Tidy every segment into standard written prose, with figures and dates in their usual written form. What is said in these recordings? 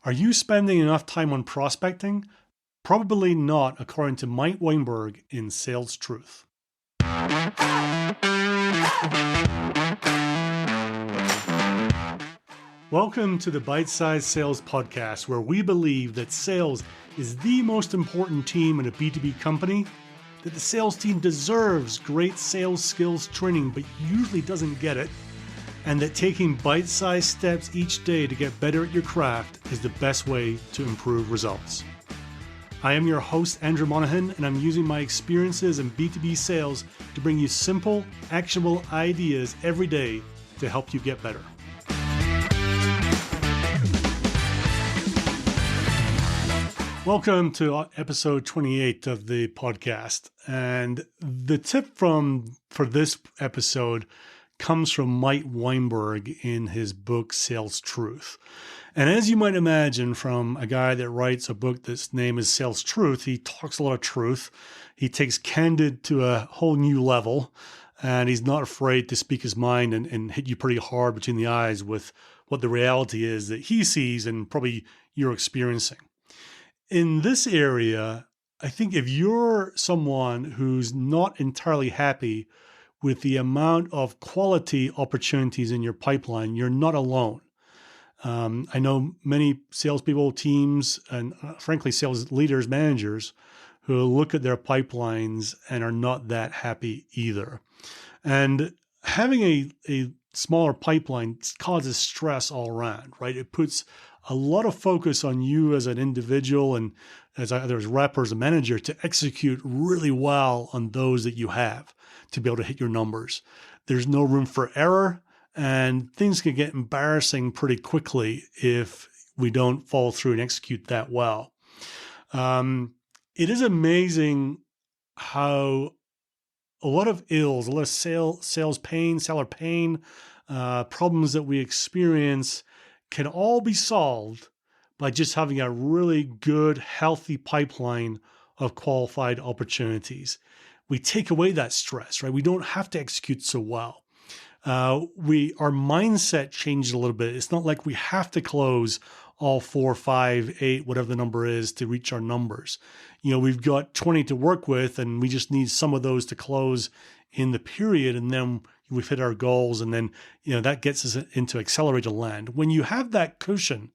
Are you spending enough time on prospecting? Probably not, according to Mike Weinberg in Sales Truth. Welcome to the Bite Size Sales Podcast, where we believe that sales is the most important team in a B2B company, that the sales team deserves great sales skills training but usually doesn't get it, and that taking bite-sized steps each day to get better at your craft is the best way to improve results. I am your host, Andrew Monahan, and I'm using my experiences in B2B sales to bring you simple, actionable ideas every day to help you get better. Welcome to episode 28 of the podcast. And the tip for this episode comes from Mike Weinberg in his book, Sales Truth. And as you might imagine from a guy that writes a book that's name is Sales Truth, he talks a lot of truth. He takes candid to a whole new level, and he's not afraid to speak his mind and hit you pretty hard between the eyes with what the reality is that he sees and probably you're experiencing. In this area, I think if you're someone who's not entirely happy with the amount of quality opportunities in your pipeline, you're not alone. I know many salespeople, teams, and frankly, sales leaders, managers who look at their pipelines and are not that happy either. And having a smaller pipeline causes stress all around, right? It puts a lot of focus on you as an individual and as either as rep or as a manager to execute really well on those that you have to be able to hit your numbers. There's no room for error, and things can get embarrassing pretty quickly if we don't follow through and execute that well. It is amazing how a lot of ills, a lot of sales pain, seller pain, problems that we experience can all be solved by just having a really good, healthy pipeline of qualified opportunities. We take away that stress, right? We don't have to execute so well. Our mindset changed a little bit. It's not like we have to close all 4, 5, 8, whatever the number is to reach our numbers. We've got 20 to work with, and we just need some of those to close in the period, and then we've hit our goals, and then that gets us into accelerated land. When you have that cushion,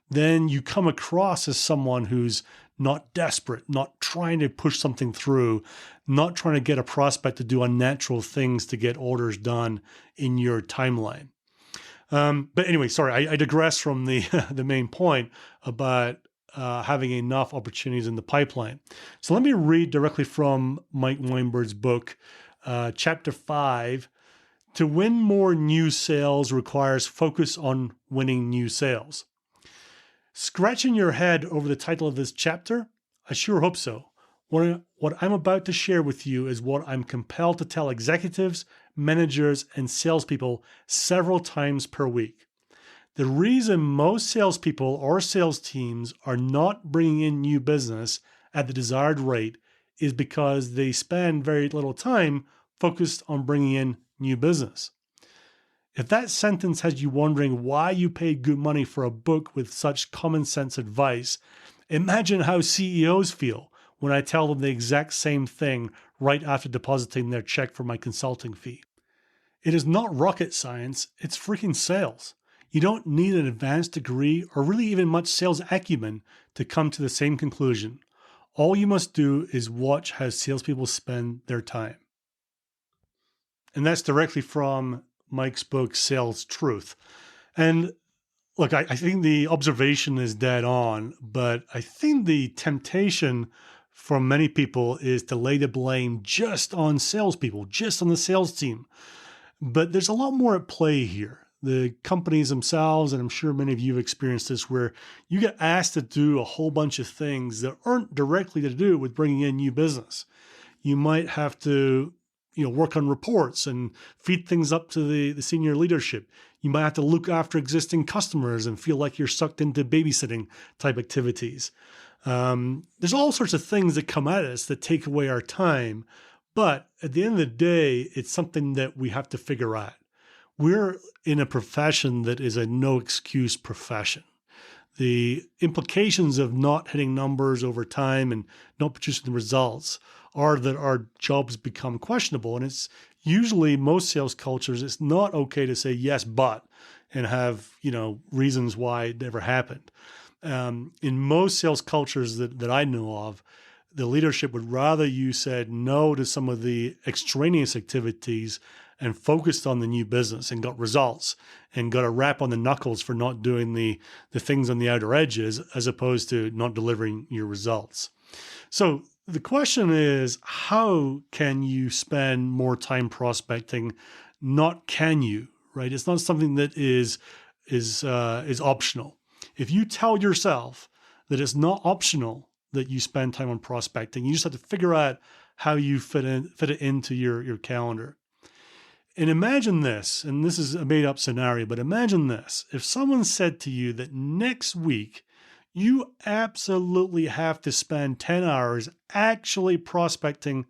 then you come across as someone who's not desperate, not trying to push something through, not trying to get a prospect to do unnatural things to get orders done in your timeline. But anyway, sorry, I digress from the main point about having enough opportunities in the pipeline. So let me read directly from Mike Weinberg's book, Chapter 5. To win more new sales requires focus on winning new sales. Scratching your head over the title of this chapter? I sure hope so. What I'm about to share with you is what I'm compelled to tell executives, managers, and salespeople several times per week. The reason most salespeople or sales teams are not bringing in new business at the desired rate is because they spend very little time focused on bringing in new business. If that sentence has you wondering why you paid good money for a book with such common sense advice, imagine how CEOs feel when I tell them the exact same thing right after depositing their check for my consulting fee. It is not rocket science, it's freaking sales. You don't need an advanced degree or really even much sales acumen to come to the same conclusion. All you must do is watch how salespeople spend their time. And that's directly from Mike's book, Sales Truth. And look, I think the observation is dead on, but I think the temptation for many people is to lay the blame just on salespeople, just on the sales team. But there's a lot more at play here. The companies themselves, and I'm sure many of you have experienced this, where you get asked to do a whole bunch of things that aren't directly to do with bringing in new business. You might have to work on reports and feed things up to the senior leadership. You might have to look after existing customers and feel like you're sucked into babysitting type activities. There's all sorts of things that come at us that take away our time. But at the end of the day, it's something that we have to figure out. We're in a profession that is a no excuse profession. the implications of not hitting numbers over time and not producing the results are that our jobs become questionable. And it's usually most sales cultures, it's not okay to say yes, but, and have, reasons why it never happened. In most sales cultures that I know of, the leadership would rather you said no to some of the extraneous activities and focused on the new business and got results and got a rap on the knuckles for not doing the things on the outer edges as opposed to not delivering your results. So the question is, how can you spend more time prospecting? Not can you, right? It's not something that is optional. If you tell yourself that it's not optional that you spend time on prospecting, you just have to figure out how you fit it into your calendar. And imagine this, and this is a made-up scenario, but imagine this. If someone said to you that next week, you absolutely have to spend 10 hours actually prospecting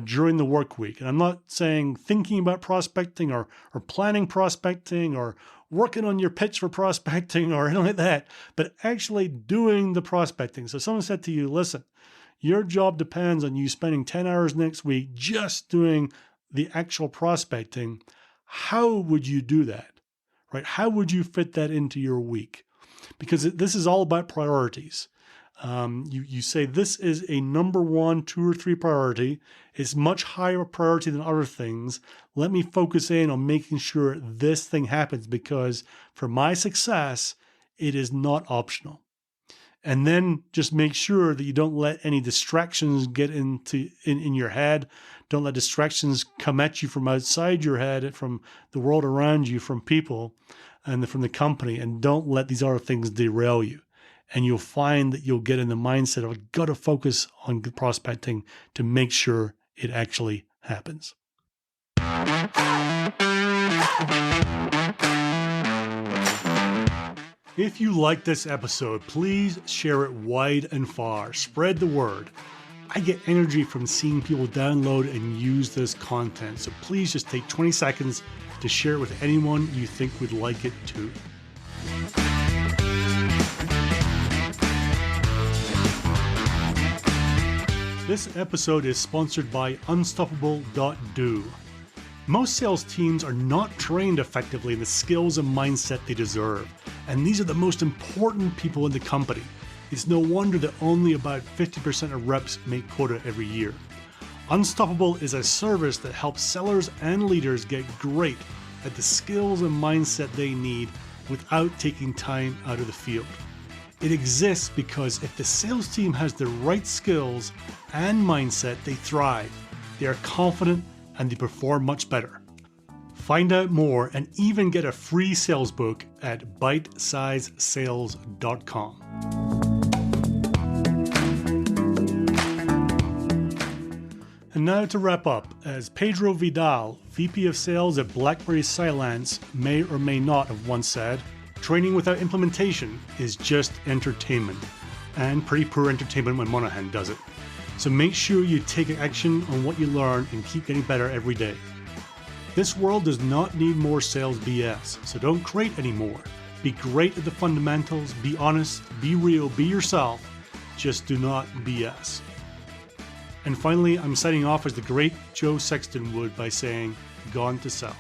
during the work week. And I'm not saying thinking about prospecting or planning prospecting or working on your pitch for prospecting or anything like that, but actually doing the prospecting. So someone said to you, listen, your job depends on you spending 10 hours next week just doing the actual prospecting. How would you do that, right? How would you fit that into your week? Because this is all about priorities. You say this is a number 1, 2, or 3 priority. It's much higher priority than other things. Let me focus in on making sure this thing happens because for my success, it is not optional. And then just make sure that you don't let any distractions get in your head. Don't let distractions come at you from outside your head, from the world around you, from people and from the company. And don't let these other things derail you. And you'll find that you'll get in the mindset of, I've got to focus on prospecting to make sure it actually happens. If you like this episode, please share it wide and far. Spread the word. I get energy from seeing people download and use this content. So please just take 20 seconds to share it with anyone you think would like it too. This episode is sponsored by Unstoppable.do. Most sales teams are not trained effectively in the skills and mindset they deserve, and these are the most important people in the company. It's no wonder that only about 50% of reps make quota every year. Unstoppable is a service that helps sellers and leaders get great at the skills and mindset they need without taking time out of the field. It exists because if the sales team has the right skills and mindset, they thrive. They are confident and they perform much better. Find out more and even get a free sales book at bitesizesales.com. And now to wrap up, as Pedro Vidal, VP of Sales at BlackBerry Cylance, may or may not have once said, training without implementation is just entertainment, and pretty poor entertainment when Monahan does it. So make sure you take action on what you learn and keep getting better every day. This world does not need more sales BS, so don't create any more. Be great at the fundamentals, be honest, be real, be yourself, just do not BS. And finally, I'm signing off as the great Joe Sexton would by saying, gone to sell.